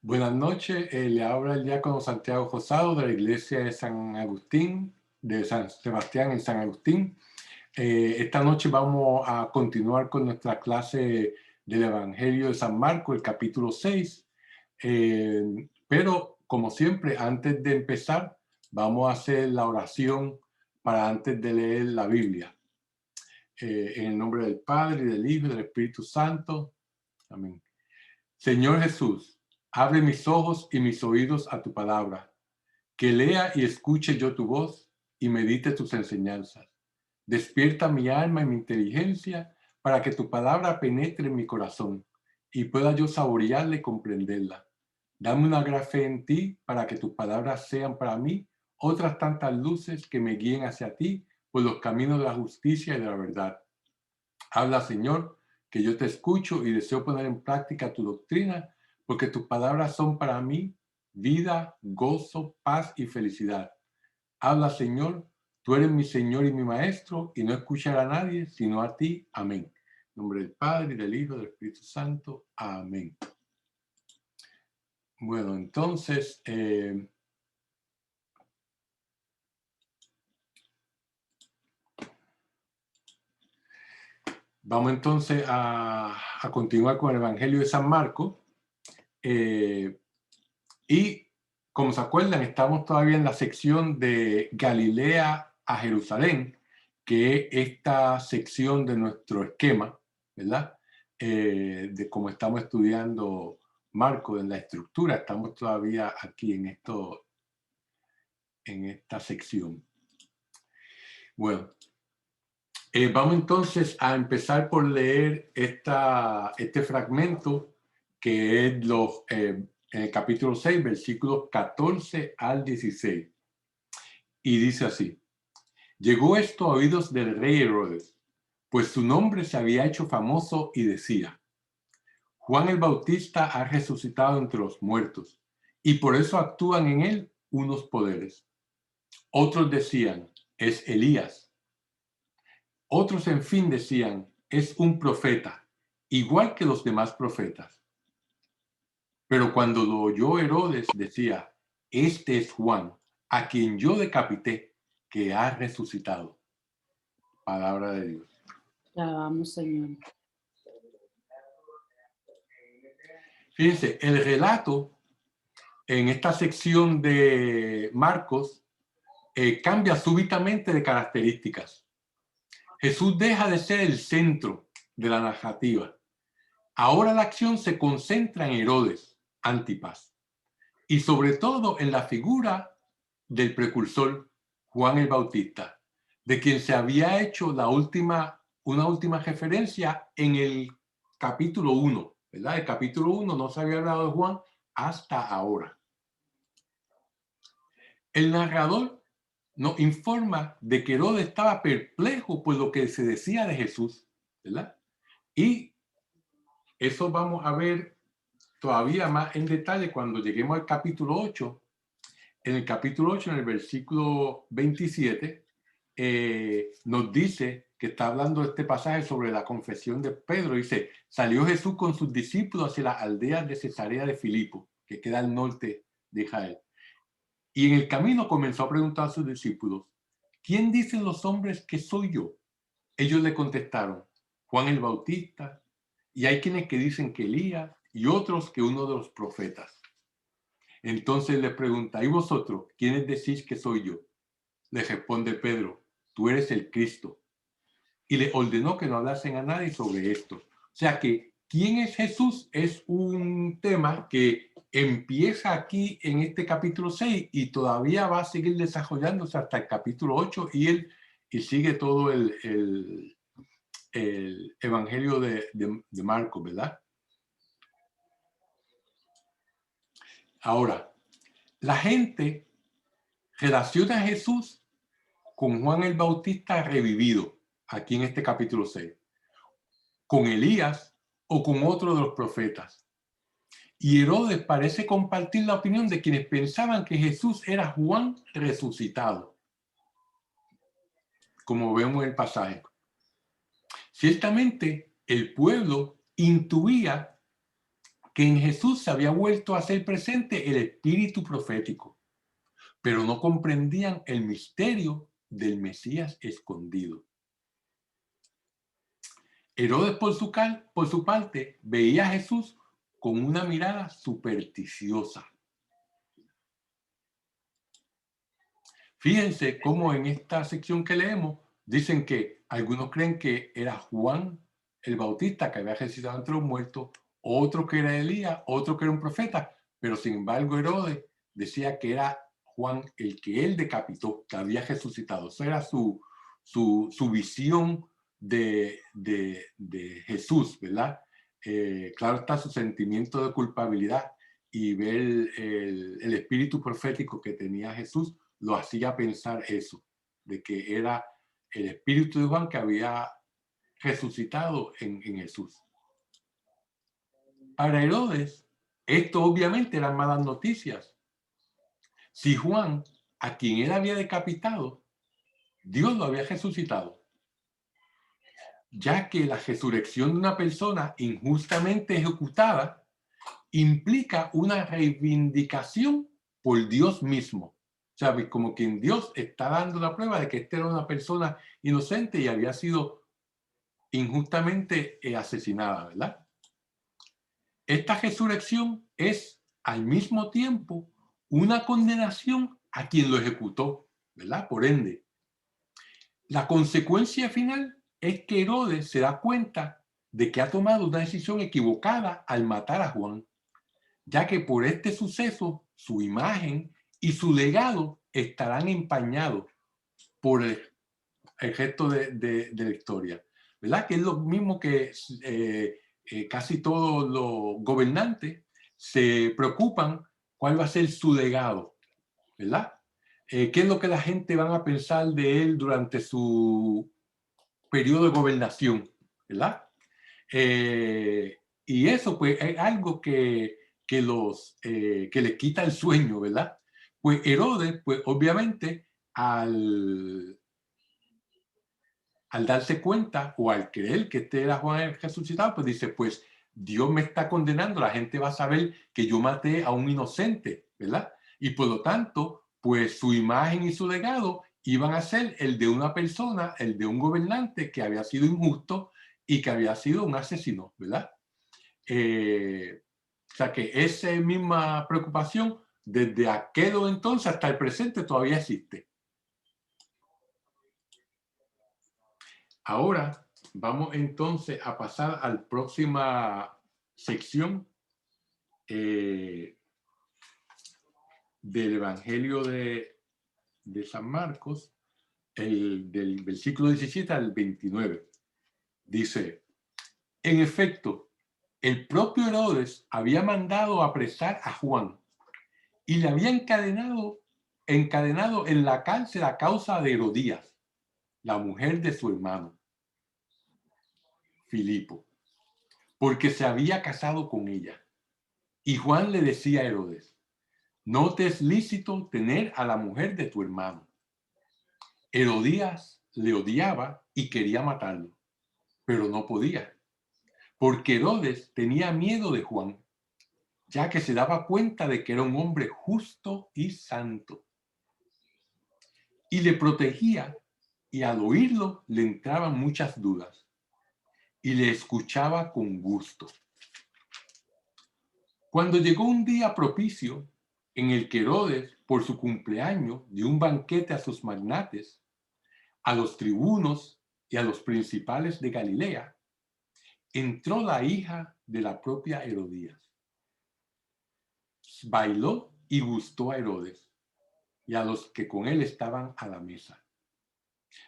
Buenas noches, le habla el diácono Santiago Rosado de la iglesia de San Agustín, de San Sebastián en San Agustín. Esta noche vamos a continuar con nuestra clase del Evangelio de San Marcos, el capítulo 6. Pero, como siempre, antes de empezar, vamos a hacer la oración para antes de leer la Biblia. En el nombre del Padre, y del Hijo y del Espíritu Santo. Amén. Señor Jesús, abre mis ojos y mis oídos a tu palabra, que lea y escuche yo tu voz y medite tus enseñanzas. Despierta mi alma y mi inteligencia para que tu palabra penetre en mi corazón y pueda yo saborearla y comprenderla. Dame una gran fe en ti para que tus palabras sean para mí otras tantas luces que me guíen hacia ti por los caminos de la justicia y de la verdad. Habla, Señor, que yo te escucho y deseo poner en práctica tu doctrina, porque tus palabras son para mí vida, gozo, paz y felicidad. Habla, Señor, tú eres mi Señor y mi Maestro, y no escucharé a nadie sino a ti. Amén. En nombre del Padre, y del Hijo, y del Espíritu Santo. Amén. Bueno, entonces, vamos entonces a continuar con el Evangelio de San Marcos. Y como se acuerdan, estamos todavía en la sección de Galilea a Jerusalén, que es esta sección de nuestro esquema, ¿verdad? De cómo estamos estudiando Marcos en la estructura, estamos todavía aquí en esta sección. Bueno, vamos entonces a empezar por leer este fragmento que es en el capítulo 6, versículos 14 al 16. Y dice así: llegó esto a oídos del rey Herodes, pues su nombre se había hecho famoso y decía: Juan el Bautista ha resucitado entre los muertos, y por eso actúan en él unos poderes. Otros decían: es Elías. Otros, en fin, decían: es un profeta, igual que los demás profetas. Pero cuando lo oyó Herodes, decía: este es Juan, a quien yo decapité, que ha resucitado. Palabra de Dios. Te alabamos, Señor. Fíjense, el relato en esta sección de Marcos cambia súbitamente de características. Jesús deja de ser el centro de la narrativa. Ahora la acción se concentra en Herodes, Antipas, y sobre todo en la figura del precursor Juan el Bautista, de quien se había hecho una última referencia en el capítulo 1, ¿verdad? El capítulo 1 no se había hablado de Juan hasta ahora. El narrador nos informa de que Herodes estaba perplejo por lo que se decía de Jesús, ¿verdad? Y eso vamos a ver todavía más en detalle cuando lleguemos al capítulo 8. En el capítulo 8, en el versículo 27, nos dice que está hablando este pasaje sobre la confesión de Pedro. Dice: salió Jesús con sus discípulos hacia las aldeas de Cesarea de Filipo, que queda al norte de Israel. Y en el camino comenzó a preguntar a sus discípulos: ¿quién dicen los hombres que soy yo? Ellos le contestaron: Juan el Bautista, y hay quienes que dicen que Elías, y otros que uno de los profetas. Entonces les pregunta: ¿y vosotros quiénes decís que soy yo? Le responde Pedro: tú eres el Cristo. Y le ordenó que no hablasen a nadie sobre esto. O sea que quién es Jesús es un tema que empieza aquí en este capítulo 6 y todavía va a seguir desarrollándose hasta el capítulo 8 y sigue todo el evangelio de Marcos, ¿verdad? Ahora, la gente relaciona a Jesús con Juan el Bautista revivido, aquí en este capítulo 6, con Elías o con otro de los profetas. Y Herodes parece compartir la opinión de quienes pensaban que Jesús era Juan resucitado, como vemos en el pasaje. Ciertamente, el pueblo intuía que en Jesús se había vuelto a hacer presente el espíritu profético, pero no comprendían el misterio del Mesías escondido. Herodes, por su parte, veía a Jesús con una mirada supersticiosa. Fíjense cómo en esta sección que leemos dicen que algunos creen que era Juan el Bautista que había resucitado entre los muertos, otro que era Elías, otro que era un profeta, pero sin embargo Herodes decía que era Juan el que él decapitó, que había resucitado. Esa era su visión de Jesús, ¿verdad? Claro está su sentimiento de culpabilidad y ver el espíritu profético que tenía Jesús lo hacía pensar eso, de que era el espíritu de Juan que había resucitado en Jesús. Para Herodes, esto obviamente eran malas noticias. Si Juan, a quien él había decapitado, Dios lo había resucitado, ya que la resurrección de una persona injustamente ejecutada implica una reivindicación por Dios mismo. ¿Sabes? Como quien Dios está dando la prueba de que esta era una persona inocente y había sido injustamente asesinada, ¿verdad? Esta resurrección es al mismo tiempo una condenación a quien lo ejecutó, ¿verdad? Por ende, la consecuencia final es que Herodes se da cuenta de que ha tomado una decisión equivocada al matar a Juan, ya que por este suceso su imagen y su legado estarán empañados por el resto de la historia, ¿verdad? Que es lo mismo que casi todos los gobernantes se preocupan cuál va a ser su legado, ¿verdad? ¿Qué es lo que la gente van a pensar de él durante su periodo de gobernación, ¿verdad? Y eso pues es algo que les quita el sueño, ¿verdad? Pues Herodes, pues obviamente al darse cuenta o al creer que este era Juan el resucitado, pues dice, pues Dios me está condenando, la gente va a saber que yo maté a un inocente, ¿verdad? Y por lo tanto, pues su imagen y su legado iban a ser el de una persona, el de un gobernante que había sido injusto y que había sido un asesino, ¿verdad? O sea que esa misma preocupación desde aquel entonces hasta el presente todavía existe. Ahora vamos entonces a pasar a la próxima sección del Evangelio de San Marcos, del versículo 17 al 29. Dice, en efecto, el propio Herodes había mandado apresar a Juan y le había encadenado en la cárcel a causa de Herodías, la mujer de su hermano Filipo, porque se había casado con ella. Y Juan le decía a Herodes, no te es lícito tener a la mujer de tu hermano. Herodías le odiaba y quería matarlo, pero no podía, porque Herodes tenía miedo de Juan, ya que se daba cuenta de que era un hombre justo y santo. Y le protegía, y al oírlo le entraban muchas dudas, y le escuchaba con gusto. Cuando llegó un día propicio en el que Herodes, por su cumpleaños, dio un banquete a sus magnates, a los tribunos y a los principales de Galilea, entró la hija de la propia Herodías. Bailó y gustó a Herodes y a los que con él estaban a la mesa.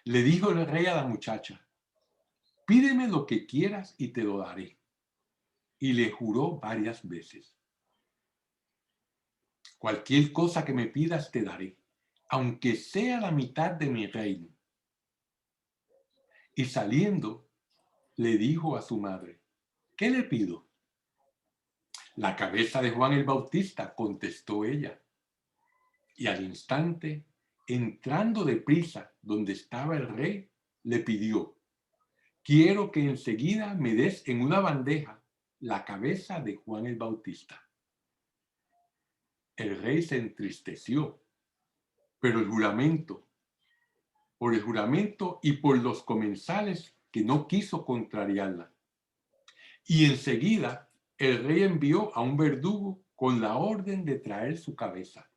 Le dijo el rey a la muchacha, pídeme lo que quieras y te lo daré. Y le juró varias veces, cualquier cosa que me pidas te daré, aunque sea la mitad de mi reino. Y saliendo, le dijo a su madre, ¿qué le pido? La cabeza de Juan el Bautista, contestó ella. Y al instante, entrando deprisa donde estaba el rey, le pidió, quiero que enseguida me des en una bandeja la cabeza de Juan el Bautista. El rey se entristeció, pero por el juramento y por los comensales que no quiso contrariarla. Y enseguida el rey envió a un verdugo con la orden de traer su cabeza.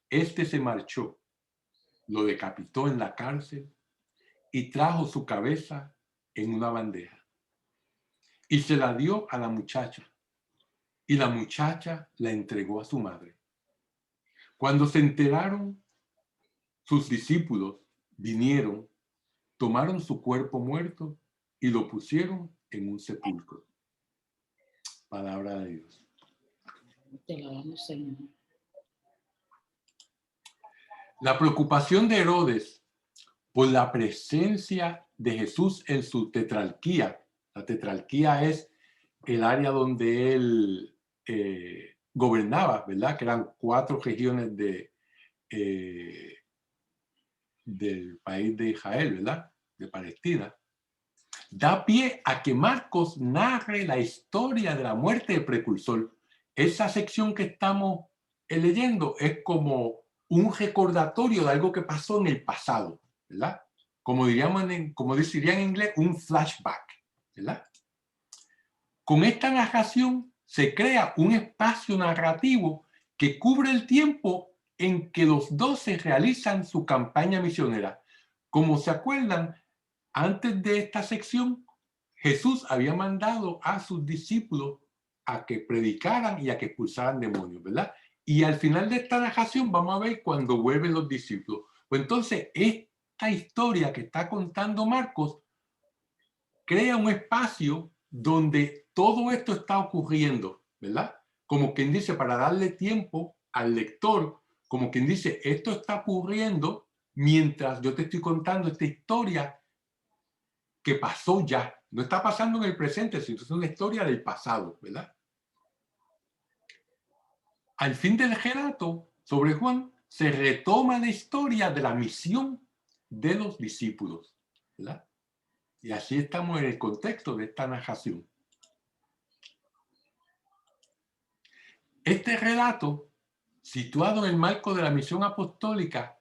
Este se marchó, lo decapitó en la cárcel y trajo su cabeza en una bandeja. Y se la dio a la muchacha, y la muchacha la entregó a su madre. Cuando se enteraron, sus discípulos vinieron, tomaron su cuerpo muerto y lo pusieron en un sepulcro. Palabra de Dios. Te alabamos, Señor. La preocupación de Herodes por la presencia de Jesús en su tetrarquía. La tetrarquía es el área donde él gobernaba, ¿verdad? Que eran 4 regiones del país de Israel, ¿verdad? De Palestina. Da pie a que Marcos narre la historia de la muerte del precursor. Esa sección que estamos leyendo es como un recordatorio de algo que pasó en el pasado, ¿verdad? Como dirían en inglés, un flashback, ¿verdad? Con esta narración se crea un espacio narrativo que cubre el tiempo en que los 12 realizan su campaña misionera. Como se acuerdan, antes de esta sección, Jesús había mandado a sus discípulos a que predicaran y a que expulsaran demonios, ¿verdad? Y al final de esta narración vamos a ver cuando vuelven los discípulos. Pues entonces, esta historia que está contando Marcos crea un espacio donde todo esto está ocurriendo, ¿verdad? Como quien dice, para darle tiempo al lector, como quien dice, esto está ocurriendo mientras yo te estoy contando esta historia que pasó ya. No está pasando en el presente, sino es una historia del pasado, ¿verdad? Al fin del relato sobre Juan, se retoma la historia de la misión de los discípulos, ¿verdad? Y así estamos en el contexto de esta narración. Este relato, situado en el marco de la misión apostólica,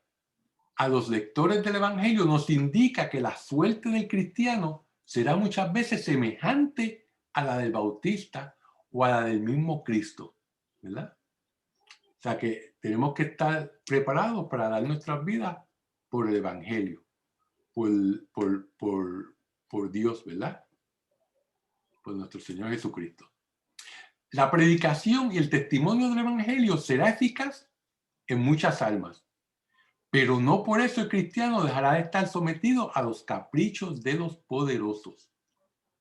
a los lectores del Evangelio nos indica que la suerte del cristiano será muchas veces semejante a la del Bautista o a la del mismo Cristo, ¿verdad? O sea que tenemos que estar preparados para dar nuestras vidas por el Evangelio, por Dios, ¿verdad? Por nuestro Señor Jesucristo. La predicación y el testimonio del Evangelio será eficaz en muchas almas, pero no por eso el cristiano dejará de estar sometido a los caprichos de los poderosos.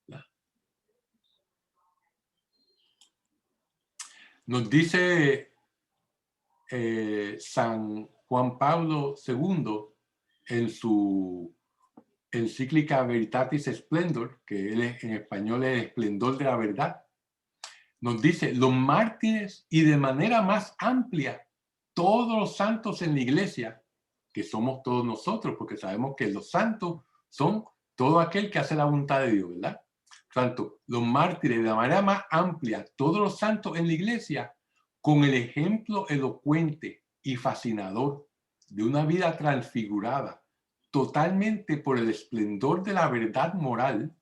¿Verdad? Nos dice San Juan Pablo II en su encíclica Veritatis Splendor, que en español es Esplendor de la Verdad, nos dice, los mártires y de manera más amplia, todos los santos en la iglesia, que somos todos nosotros, porque sabemos que los santos son todo aquel que hace la voluntad de Dios, ¿verdad? Tanto los mártires de la manera más amplia, todos los santos en la iglesia, con el ejemplo elocuente y fascinador de una vida transfigurada, totalmente por el esplendor de la verdad moral,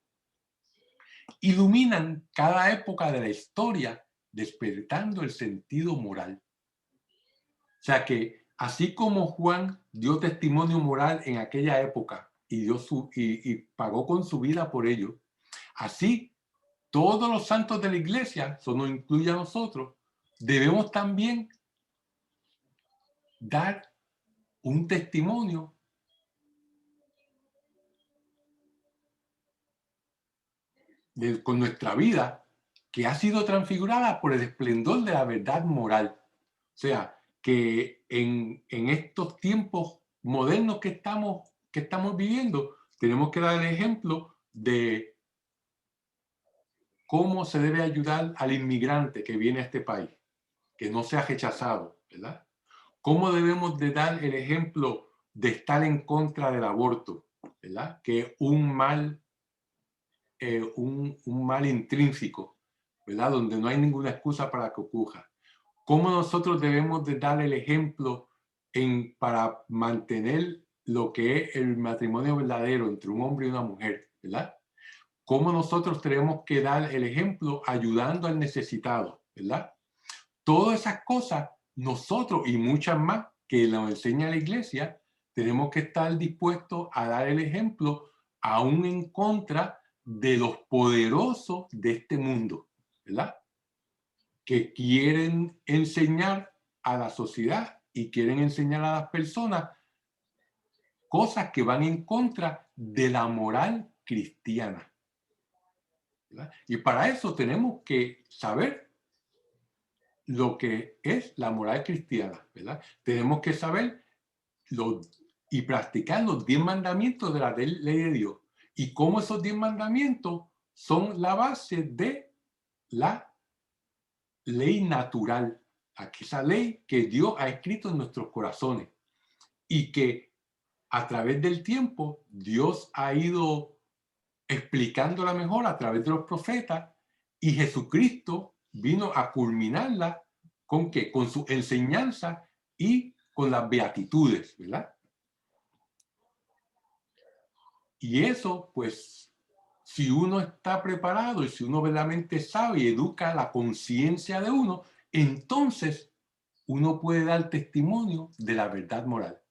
iluminan cada época de la historia, despertando el sentido moral. O sea que así como Juan dio testimonio moral en aquella época y pagó con su vida por ello, así todos los santos de la iglesia, eso nos incluye a nosotros, debemos también dar un testimonio con nuestra vida que ha sido transfigurada por el esplendor de la verdad moral. O sea, que en estos tiempos modernos que estamos viviendo, tenemos que dar el ejemplo de cómo se debe ayudar al inmigrante que viene a este país, que no sea rechazado, ¿verdad? ¿Cómo debemos de dar el ejemplo de estar en contra del aborto, ¿verdad? Que es un mal intrínseco ¿verdad? Donde no hay ninguna excusa para que ocurra. ¿Cómo nosotros debemos de dar el ejemplo para mantener lo que es el matrimonio verdadero entre un hombre y una mujer, ¿verdad? ¿Cómo nosotros tenemos que dar el ejemplo ayudando al necesitado, ¿verdad? Todas esas cosas, nosotros y muchas más que nos enseña la iglesia, tenemos que estar dispuestos a dar el ejemplo aún en contra de los poderosos de este mundo, ¿verdad? Que quieren enseñar a la sociedad y quieren enseñar a las personas cosas que van en contra de la moral cristiana, ¿verdad? Y para eso tenemos que saber lo que es la moral cristiana, ¿verdad? Tenemos que saber y practicar los 10 mandamientos de la ley de Dios y cómo esos 10 mandamientos son la base de la ley natural, esa ley que Dios ha escrito en nuestros corazones y que a través del tiempo Dios ha ido explicándola mejor a través de los profetas y Jesucristo vino a culminarla ¿con qué? Con su enseñanza y con las beatitudes, ¿verdad? Y eso, pues, si uno está preparado y si uno verdaderamente sabe y educa la conciencia de uno, entonces uno puede dar testimonio de la verdad moral,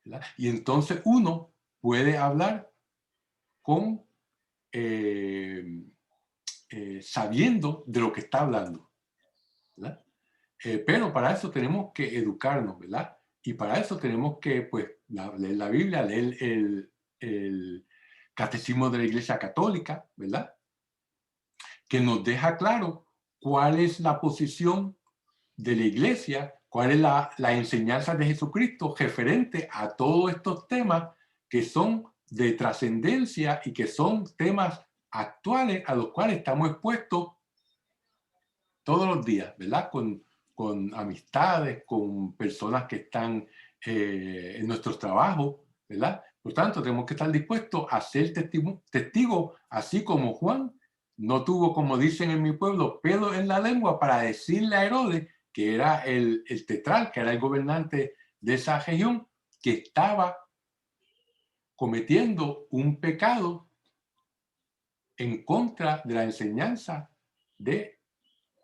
¿verdad? Y entonces uno puede hablar con sabiendo de lo que está hablando, ¿verdad? Pero para eso tenemos que educarnos, ¿verdad? Y para eso tenemos que, pues, leer la Biblia, leer el Catecismo de la Iglesia Católica, ¿verdad? Que nos deja claro cuál es la posición de la Iglesia, cuál es la enseñanza de Jesucristo referente a todos estos temas que son de trascendencia y que son temas actuales a los cuales estamos expuestos todos los días, ¿verdad? Con amistades, con personas que están en nuestros trabajos, ¿verdad? Por tanto, tenemos que estar dispuestos a ser testigos, así como Juan no tuvo, como dicen en mi pueblo, pelo en la lengua para decirle a Herodes, que era el tetral, que era el gobernante de esa región, que estaba cometiendo un pecado en contra de la enseñanza de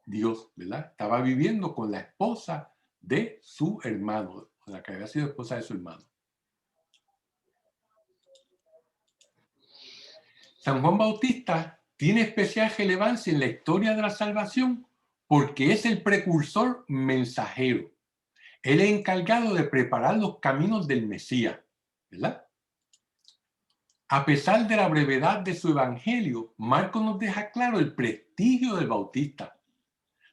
Dios, ¿verdad? Estaba viviendo con la esposa de su hermano, la que había sido esposa de su hermano. San Juan Bautista tiene especial relevancia en la historia de la salvación porque es el precursor mensajero. Él es encargado de preparar los caminos del Mesías, ¿verdad? A pesar de la brevedad de su evangelio, Marcos nos deja claro el prestigio del Bautista.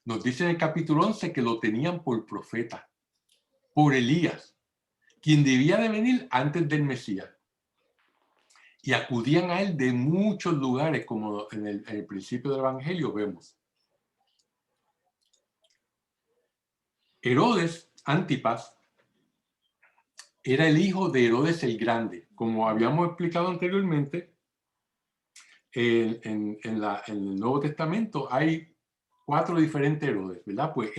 Nos dice en el capítulo 11 que lo tenían por profeta, por Elías, quien debía de venir antes del Mesías. Y acudían a él de muchos lugares, como en el principio del Evangelio vemos. Herodes Antipas era el hijo de Herodes el Grande. Como habíamos explicado anteriormente, en el Nuevo Testamento hay 4 diferentes Herodes, ¿verdad? Pues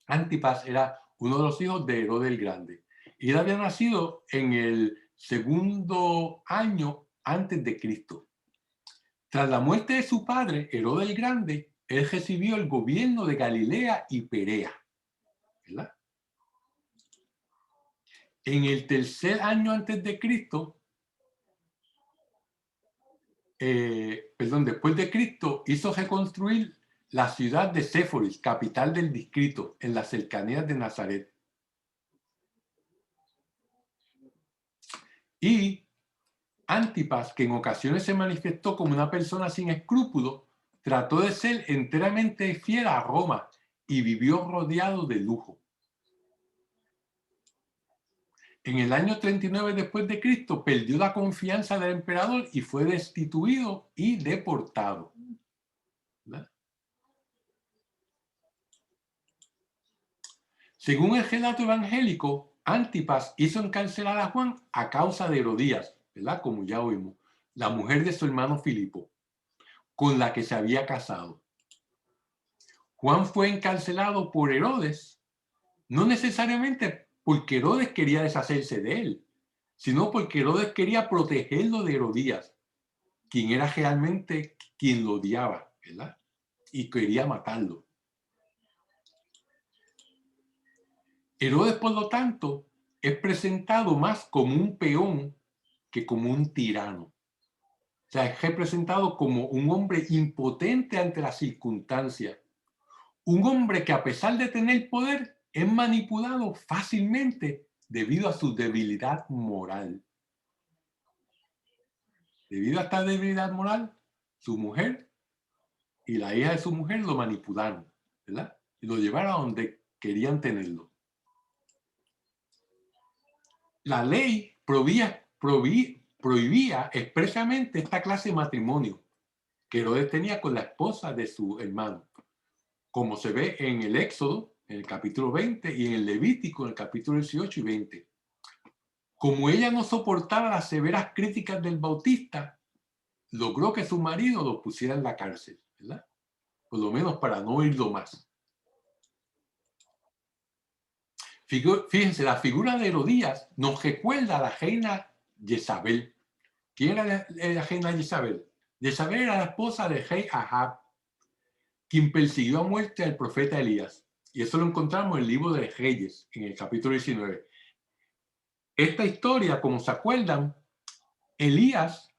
Antipas era uno de los hijos de Herodes el Grande. Y él había nacido en el segundo año antes de Cristo. Tras la muerte de su padre, Herodes el Grande, él recibió el gobierno de Galilea y Perea, ¿verdad? En el tercer año antes de Cristo, después de Cristo, hizo reconstruir la ciudad de Séforis, capital del distrito, en las cercanías de Nazaret. Y Antipas, que en ocasiones se manifestó como una persona sin escrúpulos, trató de ser enteramente fiel a Roma y vivió rodeado de lujo. En el año 39 después de Cristo perdió la confianza del emperador y fue destituido y deportado, ¿verdad? Según el relato evangélico, Antipas hizo encarcelar a Juan a causa de Herodías, ¿verdad? Como ya oímos, la mujer de su hermano Filipo. con la que se había casado. Juan fue encarcelado por Herodes, no necesariamente porque Herodes quería deshacerse de él, sino porque Herodes quería protegerlo de Herodías, quien era realmente quien lo odiaba, ¿verdad? Y quería matarlo. Herodes, por lo tanto, es presentado más como un peón que como un tirano. O sea, es representado como un hombre impotente ante las circunstancias. Un hombre que a pesar de tener poder, es manipulado fácilmente debido a su debilidad moral. Debido a esta debilidad moral, su mujer y la hija de su mujer lo manipularon, ¿verdad? Y lo llevaron a donde querían tenerlo. La ley prohibía expresamente esta clase de matrimonio que Herodes tenía con la esposa de su hermano, como se ve en el Éxodo, en el capítulo 20, y en el Levítico, en el capítulo 18 y 20. Como ella no soportaba las severas críticas del Bautista, logró que su marido lo pusiera en la cárcel, ¿verdad? Por lo menos para no oírlo más. Fíjense, la figura de Herodías nos recuerda a la reina Jezabel. ¿Quién era la reina Jezabel? Jezabel era la esposa del rey Ahab, quien persiguió a muerte al profeta Elías. Y eso lo encontramos en el libro de Reyes, en el capítulo 19. Esta historia, como se acuerdan, Elías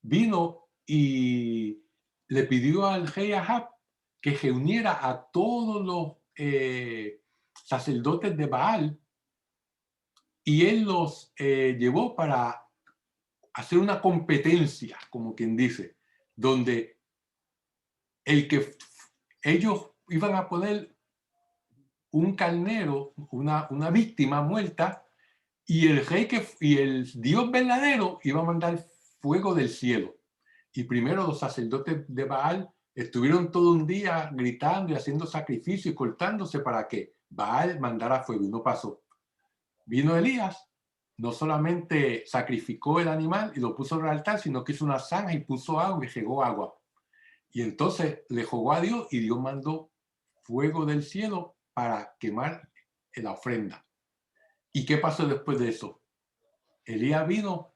vino y le pidió al rey Ahab que reuniera a todos los sacerdotes de Baal y él los llevó para hacer una competencia, como quien dice, donde ellos iban a poner un carnero, una víctima muerta, y el Dios verdadero iba a mandar fuego del cielo. Y primero los sacerdotes de Baal estuvieron todo un día gritando y haciendo sacrificio y cortándose para que Baal mandara fuego, y no pasó. Vino Elías, no solamente sacrificó el animal y lo puso en el altar, sino que hizo una zanja y puso agua y regó agua. Y entonces le jugó a Dios y Dios mandó fuego del cielo para quemar la ofrenda. ¿Y qué pasó después de eso? Elías vino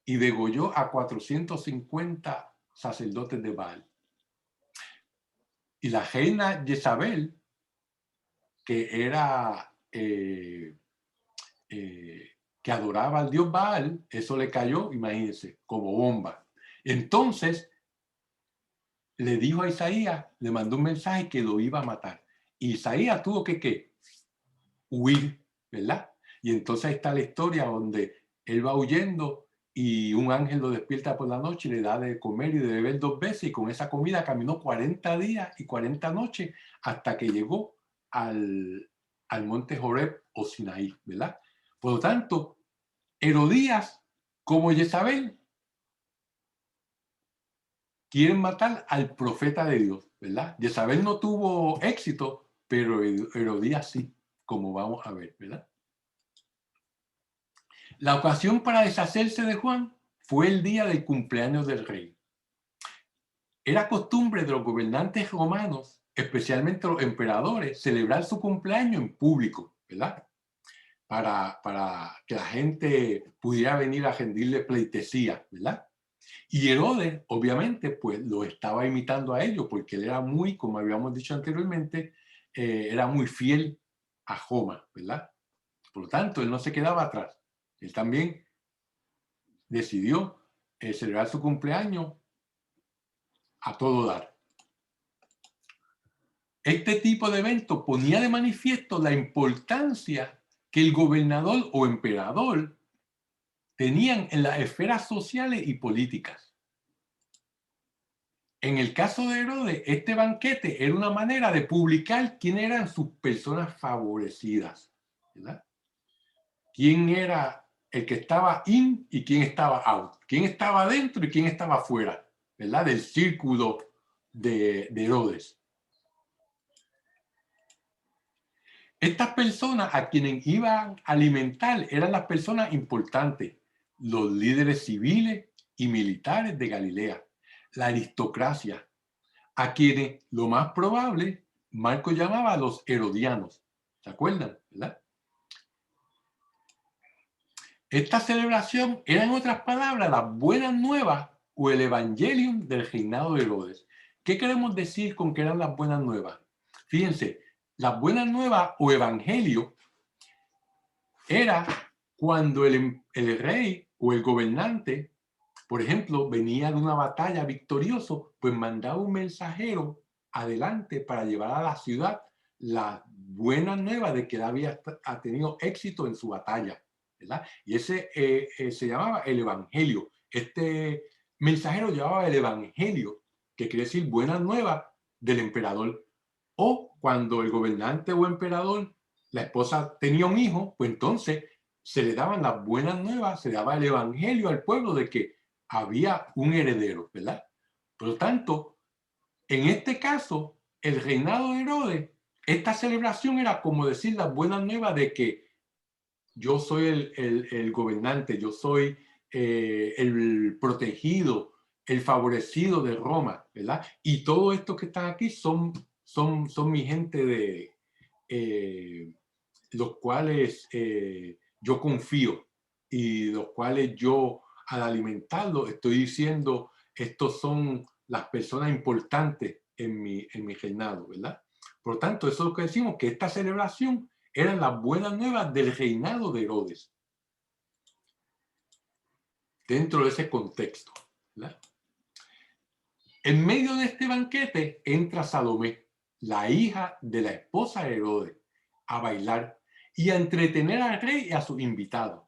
y degolló a 450 sacerdotes de Baal. Y la reina Jezabel, que era que adoraba al dios Baal, eso le cayó, imagínense, como bomba. Entonces le dijo a Isaías, le mandó un mensaje que lo iba a matar. Y Isaías tuvo que huir, ¿verdad? Y entonces ahí está la historia donde él va huyendo y un ángel lo despierta por la noche y le da de comer y de beber 2 veces, y con esa comida caminó 40 días y 40 noches hasta que llegó al monte Horeb o Sinaí, ¿verdad? Por lo tanto, Herodías como Jezabel quieren matar al profeta de Dios, ¿verdad? Jezabel no tuvo éxito, pero Herodías sí, como vamos a ver, ¿verdad? La ocasión para deshacerse de Juan fue el día del cumpleaños del rey. Era costumbre de los gobernantes romanos, especialmente los emperadores, celebrar su cumpleaños en público, ¿verdad? Para que la gente pudiera venir a rendirle pleitesía, ¿verdad? Y Herodes, obviamente, pues lo estaba imitando a ellos, porque él era muy, como habíamos dicho anteriormente, era muy fiel a Roma, ¿verdad? Por lo tanto, él no se quedaba atrás. Él también decidió celebrar su cumpleaños a todo dar. Este tipo de evento ponía de manifiesto la importancia que el gobernador o emperador tenían en las esferas sociales y políticas. En el caso de Herodes, este banquete era una manera de publicar quién eran sus personas favorecidas, ¿verdad? Quién era el que estaba in y quién estaba out, quién estaba dentro y quién estaba fuera, ¿verdad? Del círculo de Herodes. Estas personas a quienes iban a alimentar eran las personas importantes, los líderes civiles y militares de Galilea, la aristocracia, a quienes lo más probable Marcos llamaba los herodianos. ¿Se acuerdan? ¿Verdad? Esta celebración era, en otras palabras, las buenas nuevas o el evangelium del reinado de Herodes. ¿Qué queremos decir con que eran las buenas nuevas? Fíjense, las buenas nuevas o evangelio era cuando el rey o el gobernante, por ejemplo, venía de una batalla victorioso, pues mandaba un mensajero adelante para llevar a la ciudad la buena nueva de que él había tenido éxito en su batalla, ¿verdad? Y ese se llamaba el evangelio. Este mensajero llevaba el evangelio, que quiere decir buena nueva del emperador. O cuando el gobernante o emperador, la esposa tenía un hijo, pues entonces se le daban las buenas nuevas, se le daba el evangelio al pueblo de que había un heredero, ¿verdad? Por lo tanto, en este caso, el reinado de Herodes, esta celebración era como decir las buenas nuevas de que yo soy el gobernante, yo soy el protegido, el favorecido de Roma, ¿verdad? Y todos estos que están aquí son mi gente de los cuales yo confío y los cuales yo al alimentarlos estoy diciendo, estos son las personas importantes en mi reinado, ¿verdad? Por lo tanto, eso es lo que decimos, que esta celebración eran las buenas nuevas del reinado de Herodes, dentro de ese contexto, ¿verdad? En medio de este banquete entra Salomé, la hija de la esposa de Herodes, a bailar y a entretener al rey y a sus invitados.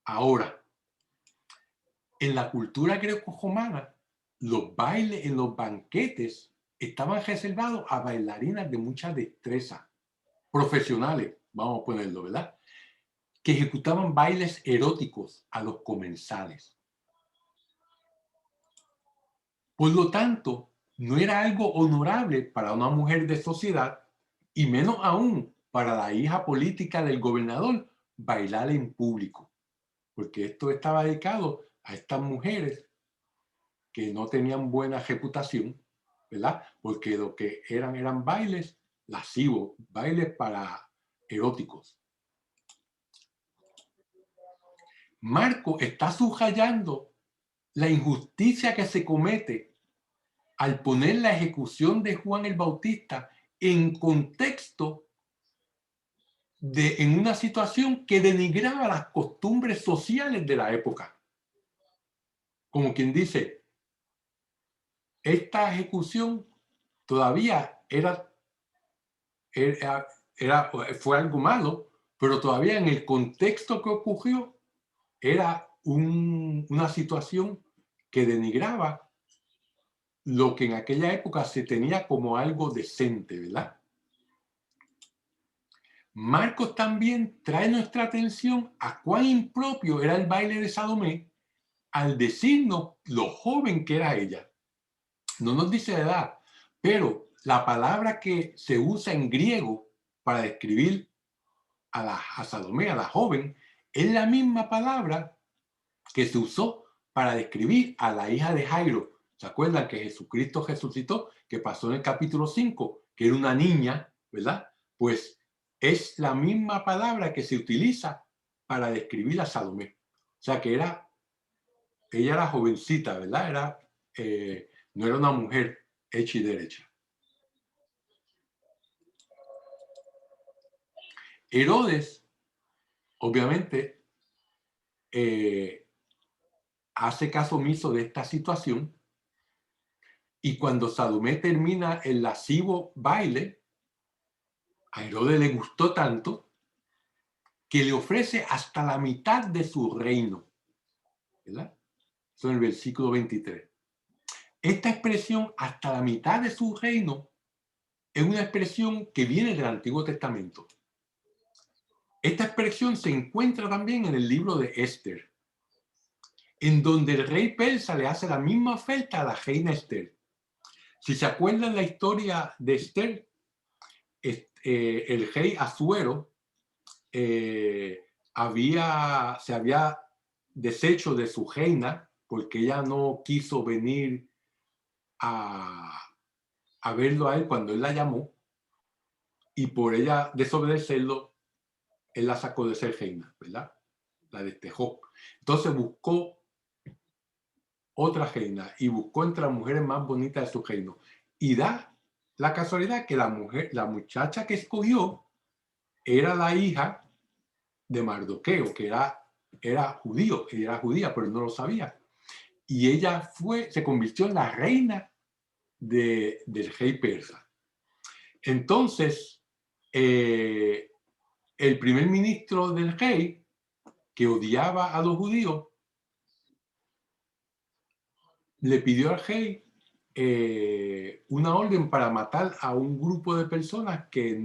Ahora, en la cultura greco-romana, los bailes en los banquetes estaban reservados a bailarinas de mucha destreza, profesionales, vamos a ponerlo, ¿verdad? Que ejecutaban bailes eróticos a los comensales. Por lo tanto, no era algo honorable para una mujer de sociedad y menos aún para la hija política del gobernador bailar en público, porque esto estaba dedicado a estas mujeres que no tenían buena reputación, ¿verdad? Porque lo que eran bailes lascivos, bailes para eróticos. Marco está subrayando la injusticia que se comete al poner la ejecución de Juan el Bautista en contexto en una situación que denigraba las costumbres sociales de la época. Como quien dice, esta ejecución todavía fue algo malo, pero todavía en el contexto que ocurrió era una situación que denigraba lo que en aquella época se tenía como algo decente, ¿verdad? Marcos también trae nuestra atención a cuán impropio era el baile de Salomé al decirnos lo joven que era ella. No nos dice la edad, pero la palabra que se usa en griego para describir a Salomé, a la joven, es la misma palabra que se usó para describir a la hija de Jairo. ¿Se acuerdan que Jesucristo resucitó? Que pasó en el capítulo 5, que era una niña, ¿verdad? Pues es la misma palabra que se utiliza para describir a Salomé. O sea que ella era jovencita, ¿verdad? No era una mujer hecha y derecha. Herodes, obviamente, hace caso omiso de esta situación y cuando Salomé termina el lascivo baile, a Herodes le gustó tanto que le ofrece hasta la mitad de su reino, ¿verdad? Eso en el versículo 23. Esta expresión, hasta la mitad de su reino, es una expresión que viene del Antiguo Testamento. Esta expresión se encuentra también en el libro de Esther, en donde el rey persa le hace la misma oferta a la reina Esther. Si se acuerdan la historia de Esther, el rey Asuero se había deshecho de su reina porque ella no quiso venir a verlo a él cuando él la llamó, y por ella desobedecerlo, él la sacó de ser reina, ¿verdad? La despejó. Entonces buscó otra reina y buscó entre las mujeres más bonitas de su reino. Y da la casualidad que la muchacha que escogió era la hija de Mardoqueo, que era judío, ella era judía, pero él no lo sabía. Y ella se convirtió en la reina del rey persa. Entonces, el primer ministro del rey, que odiaba a los judíos, le pidió al rey una orden para matar a un grupo de personas que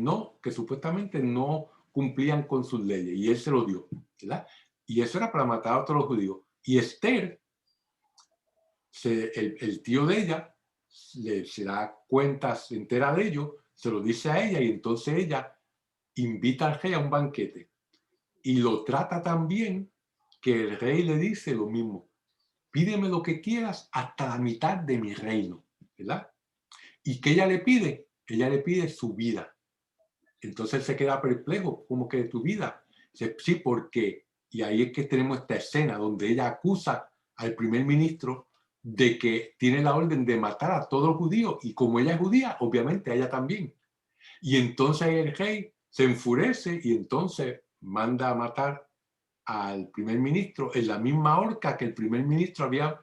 supuestamente no cumplían con sus leyes, y él se lo dio, ¿verdad? Y eso era para matar a todos los judíos. Y Esther, el tío de ella, se da cuenta, se entera de ello, se lo dice a ella, y entonces ella invita al rey a un banquete y lo trata tan bien que el rey le dice lo mismo: pídeme lo que quieras hasta la mitad de mi reino, ¿verdad? ¿Y qué ella le pide? Ella le pide su vida. Entonces él se queda perplejo: ¿cómo que tu vida? Dice: sí, porque, y ahí es que tenemos esta escena donde ella acusa al primer ministro de que tiene la orden de matar a todos los judíos, y como ella es judía, obviamente a ella también. Y entonces el rey se enfurece y entonces manda a matar al primer ministro en la misma horca que el primer ministro había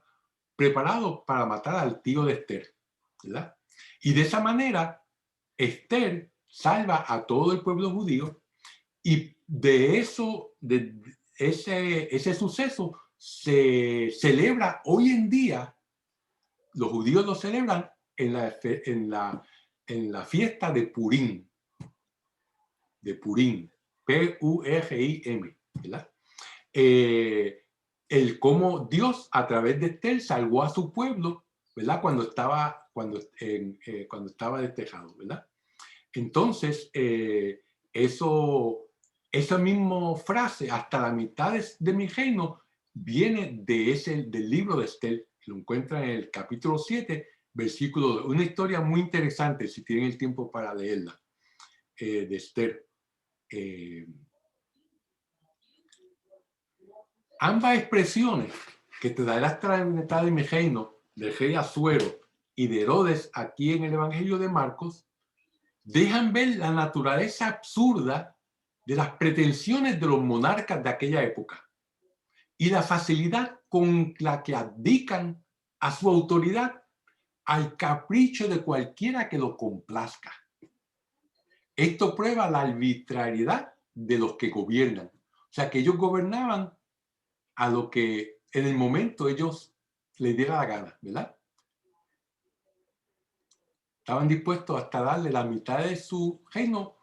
preparado para matar al tío de Esther, ¿verdad? Y de esa manera, Esther salva a todo el pueblo judío, y de ese suceso se celebra hoy en día. Los judíos lo celebran en la fiesta de Purim, Purim, ¿verdad? El cómo Dios a través de Esther salvó a su pueblo, ¿verdad? Cuando estaba despejado, ¿verdad? Entonces, esa misma frase, hasta la mitad de mi reino, viene del libro de Esther. Lo encuentran en el capítulo 7, versículo 2. Una historia muy interesante, si tienen el tiempo para leerla, de Esther. Ambas expresiones, que te daré hasta la mitad de mi reino, del rey Asuero y de Herodes, aquí en el Evangelio de Marcos, dejan ver la naturaleza absurda de las pretensiones de los monarcas de aquella época y la facilidad con la que abdican a su autoridad al capricho de cualquiera que lo complazca. Esto prueba la arbitrariedad de los que gobiernan. O sea, que ellos gobernaban a lo que en el momento ellos les diera la gana, ¿verdad? Estaban dispuestos hasta darle la mitad de su reino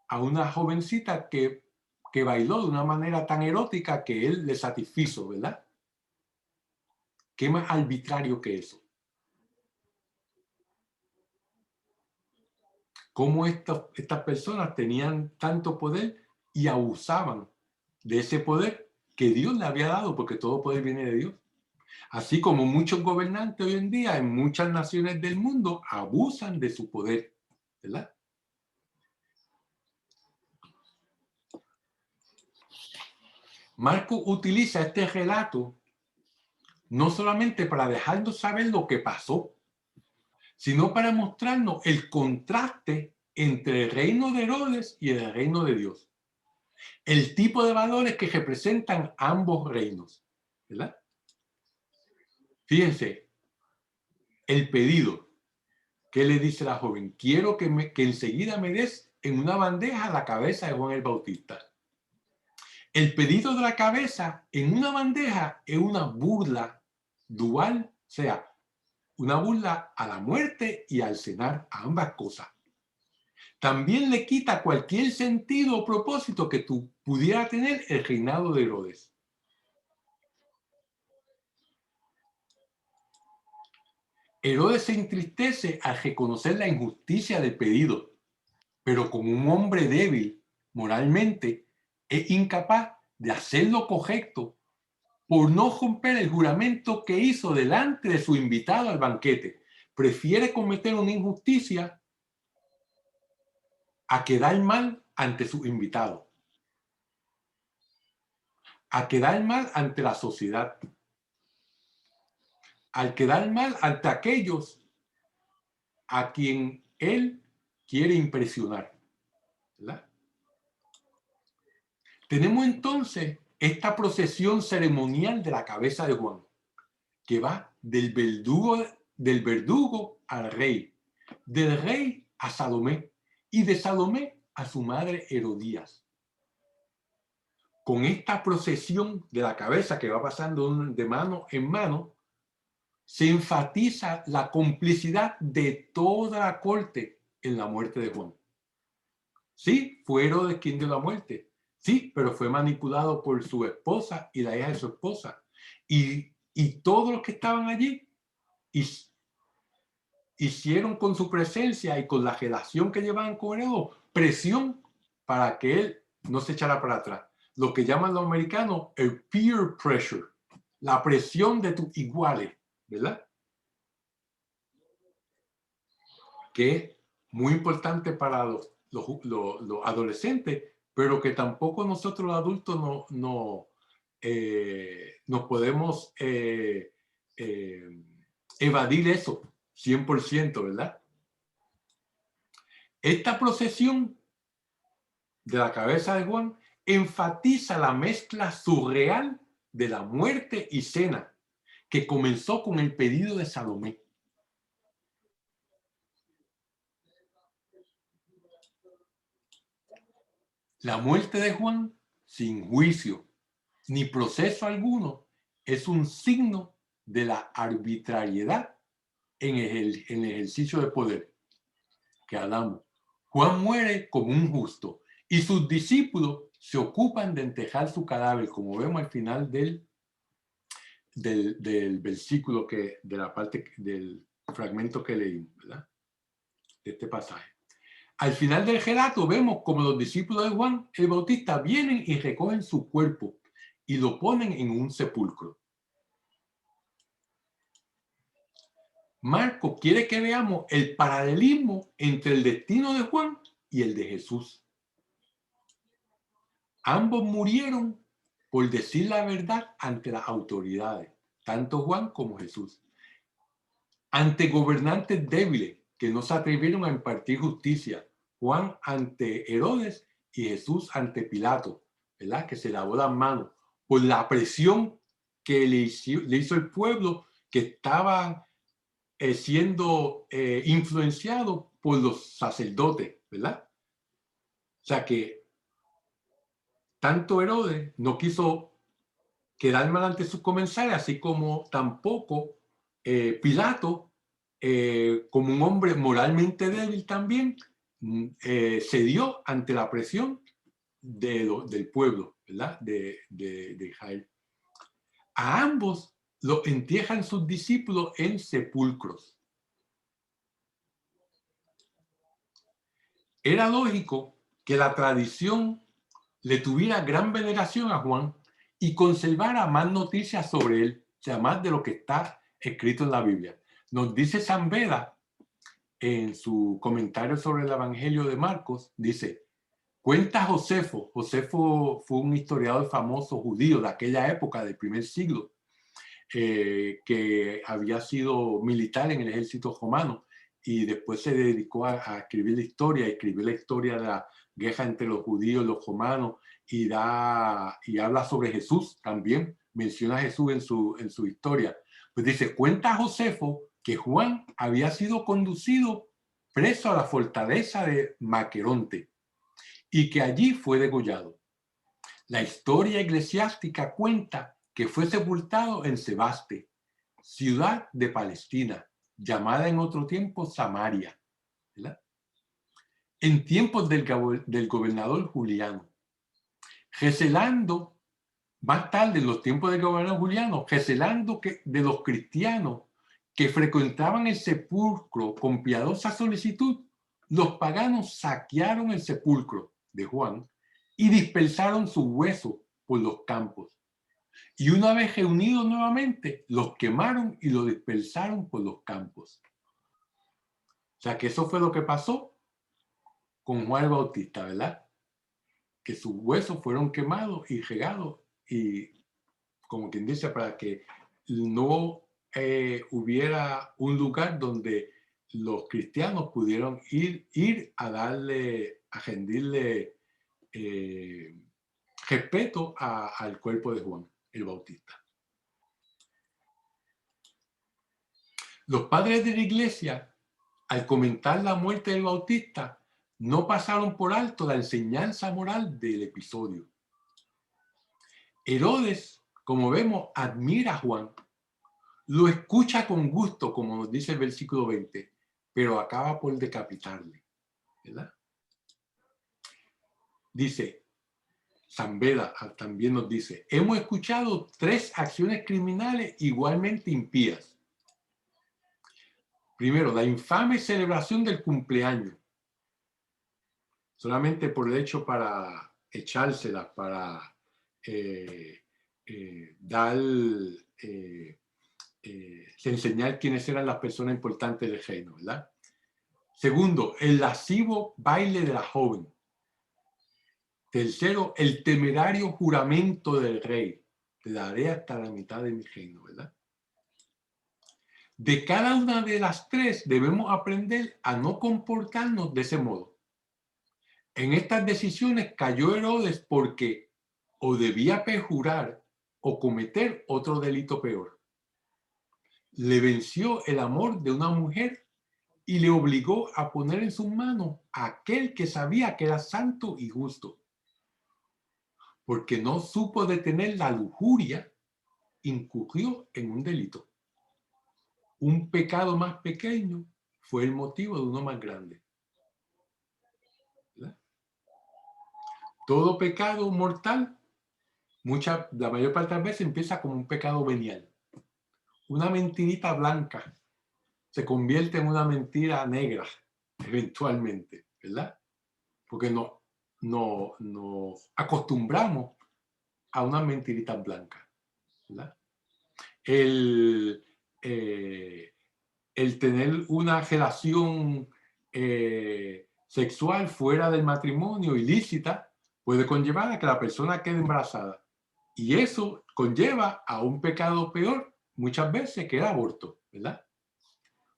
a una jovencita que bailó de una manera tan erótica que él le satisfizo, ¿verdad? ¿Qué más arbitrario que eso? Cómo estas personas tenían tanto poder y abusaban de ese poder que Dios le había dado, porque todo poder viene de Dios. Así como muchos gobernantes hoy en día en muchas naciones del mundo abusan de su poder, ¿verdad? Marco utiliza este relato no solamente para dejarnos saber lo que pasó, sino para mostrarnos el contraste entre el reino de Herodes y el reino de Dios. El tipo de valores que representan ambos reinos, ¿verdad? Fíjense, el pedido que le dice la joven: quiero que enseguida me des en una bandeja la cabeza de Juan el Bautista. El pedido de la cabeza en una bandeja es una burla dual, o sea, una burla a la muerte y al cenar, a ambas cosas. También le quita cualquier sentido o propósito que pudiera tener el reinado de Herodes. Herodes se entristece al reconocer la injusticia del pedido, pero como un hombre débil moralmente, es incapaz de hacer lo correcto por no romper el juramento que hizo delante de su invitado al banquete. Prefiere cometer una injusticia a quedar mal ante su invitado, a quedar mal ante la sociedad, al quedar mal ante aquellos a quien él quiere impresionar, ¿verdad? Tenemos entonces esta procesión ceremonial de la cabeza de Juan, que va del verdugo al rey, del rey a Salomé y de Salomé a su madre Herodías. Con esta procesión de la cabeza que va pasando de mano en mano, se enfatiza la complicidad de toda la corte en la muerte de Juan. Sí, fue Herodes quien dio la muerte. Sí, pero fue manipulado por su esposa y la hija de su esposa. Y todos los que estaban allí hicieron con su presencia y con la relación que llevaban con Herodes presión para que él no se echara para atrás. Lo que llaman los americanos el peer pressure, la presión de tus iguales, ¿verdad? Que es muy importante para los adolescentes, pero que tampoco nosotros los adultos nos podemos evadir eso 100%, ¿verdad? Esta procesión de la cabeza de Juan enfatiza la mezcla surreal de la muerte y cena que comenzó con el pedido de Salomé. La muerte de Juan, sin juicio ni proceso alguno, es un signo de la arbitrariedad en el ejercicio de poder que hablamos. Juan muere como un justo y sus discípulos se ocupan de enterrar su cadáver, como vemos al final del versículo de la parte del fragmento que leímos, ¿verdad? De este pasaje. Al final del relato vemos como los discípulos de Juan el Bautista vienen y recogen su cuerpo y lo ponen en un sepulcro. Marcos quiere que veamos el paralelismo entre el destino de Juan y el de Jesús. Ambos murieron por decir la verdad ante las autoridades, tanto Juan como Jesús, ante gobernantes débiles que no se atrevieron a impartir justicia. Juan ante Herodes y Jesús ante Pilato, ¿verdad? Que se lavó las manos por la presión que le hizo el pueblo, que estaba siendo influenciado por los sacerdotes, ¿verdad? O sea que tanto Herodes no quiso quedar mal ante sus comensales, así como tampoco Pilato, como un hombre moralmente débil también, cedió ante la presión del pueblo, ¿verdad? De Israel. A ambos los entierran sus discípulos en sepulcros. Era lógico que la tradición le tuviera gran veneración a Juan y conservara más noticias sobre él, o sea, más de lo que está escrito en la Biblia. Nos dice San Beda en su comentario sobre el Evangelio de Marcos, dice, cuenta Josefo. Josefo fue un historiador famoso judío de aquella época, del primer siglo, que había sido militar en el ejército romano y después se dedicó a escribir la historia, escribió la historia de la guerra entre los judíos y los romanos y habla sobre Jesús también, menciona a Jesús en su historia. Pues dice, cuenta Josefo que Juan había sido conducido preso a la fortaleza de Maqueronte y que allí fue degollado. La historia eclesiástica cuenta que fue sepultado en Sebaste, ciudad de Palestina, llamada en otro tiempo Samaria, ¿verdad? En tiempos del gobernador Juliano. Recelando, más tarde en los tiempos del gobernador Juliano, recelando de los cristianos que frecuentaban el sepulcro con piadosa solicitud, los paganos saquearon el sepulcro de Juan y dispersaron su hueso por los campos. Y una vez reunidos nuevamente, los quemaron y los dispersaron por los campos. O sea que eso fue lo que pasó con Juan el Bautista, ¿verdad? Que sus huesos fueron quemados y regados, y como quien dice, para que no hubiera un lugar donde los cristianos pudieron ir a darle, a rendirle respeto al cuerpo de Juan el Bautista. Los padres de la iglesia, al comentar la muerte del Bautista, no pasaron por alto la enseñanza moral del episodio. Herodes, como vemos, admira a Juan, lo escucha con gusto, como nos dice el versículo 20, pero acaba por decapitarle, ¿verdad? Dice, San Beda también nos dice, hemos escuchado 3 acciones criminales igualmente impías. Primero, la infame celebración del cumpleaños, solamente por el hecho para echárselas, para enseñar quiénes eran las personas importantes del reino, ¿verdad? Segundo, el lascivo baile de la joven. Tercero, el temerario juramento del rey. Te daré hasta la mitad de mi reino, ¿verdad? De cada una de las 3 debemos aprender a no comportarnos de ese modo. En estas decisiones cayó Herodes porque o debía perjurar o cometer otro delito peor. Le venció el amor de una mujer y le obligó a poner en sus manos a aquel que sabía que era santo y justo. Porque no supo detener la lujuria, incurrió en un delito. Un pecado más pequeño fue el motivo de uno más grande. ¿Verdad? Todo pecado mortal, la mayor parte de las veces empieza como un pecado venial. Una mentirita blanca se convierte en una mentira negra, eventualmente, ¿verdad? Porque nos acostumbramos a una mentirita blanca, ¿verdad? El tener una relación sexual fuera del matrimonio ilícita puede conllevar a que la persona quede embarazada. Y eso conlleva a un pecado peor, muchas veces, que el aborto, ¿verdad?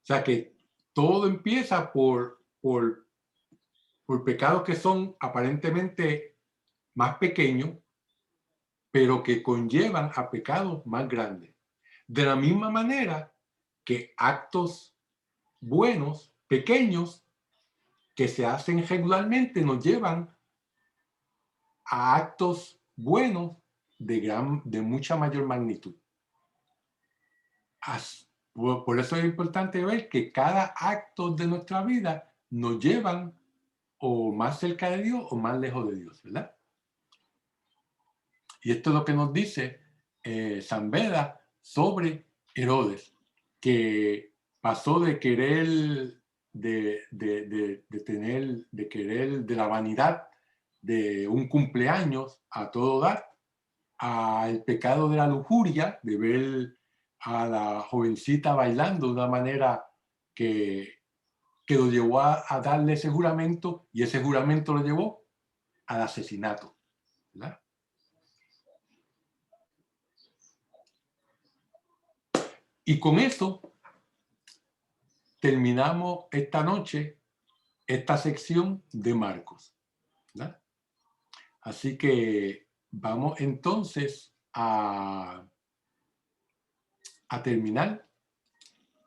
O sea que todo empieza por pecados que son aparentemente más pequeños, pero que conllevan a pecados más grandes. De la misma manera que actos buenos, pequeños, que se hacen regularmente, nos llevan a actos buenos de mucha mayor magnitud. Por eso es importante ver que cada acto de nuestra vida nos llevan o más cerca de Dios o más lejos de Dios, ¿verdad? Y esto es lo que nos dice San Beda sobre Herodes, que pasó de querer de la vanidad de un cumpleaños a todo dar, al pecado de la lujuria, de ver a la jovencita bailando de una manera que lo llevó a darle ese juramento, y ese juramento lo llevó al asesinato, ¿verdad? Y con eso terminamos esta noche esta sección de Marcos, ¿verdad? Así que vamos entonces a terminar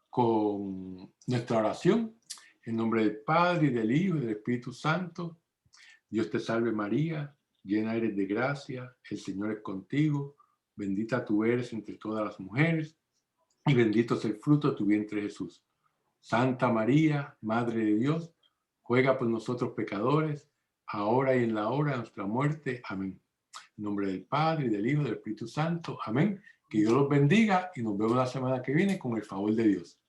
con nuestra oración. En nombre del Padre, y del Hijo, y del Espíritu Santo. Dios te salve María, llena eres de gracia, el Señor es contigo, bendita tú eres entre todas las mujeres, y bendito es el fruto de tu vientre Jesús. Santa María, Madre de Dios, ruega por nosotros pecadores, ahora y en la hora de nuestra muerte. Amén. En nombre del Padre, y del Hijo, y del Espíritu Santo. Amén. Que Dios los bendiga y nos vemos la semana que viene con el favor de Dios.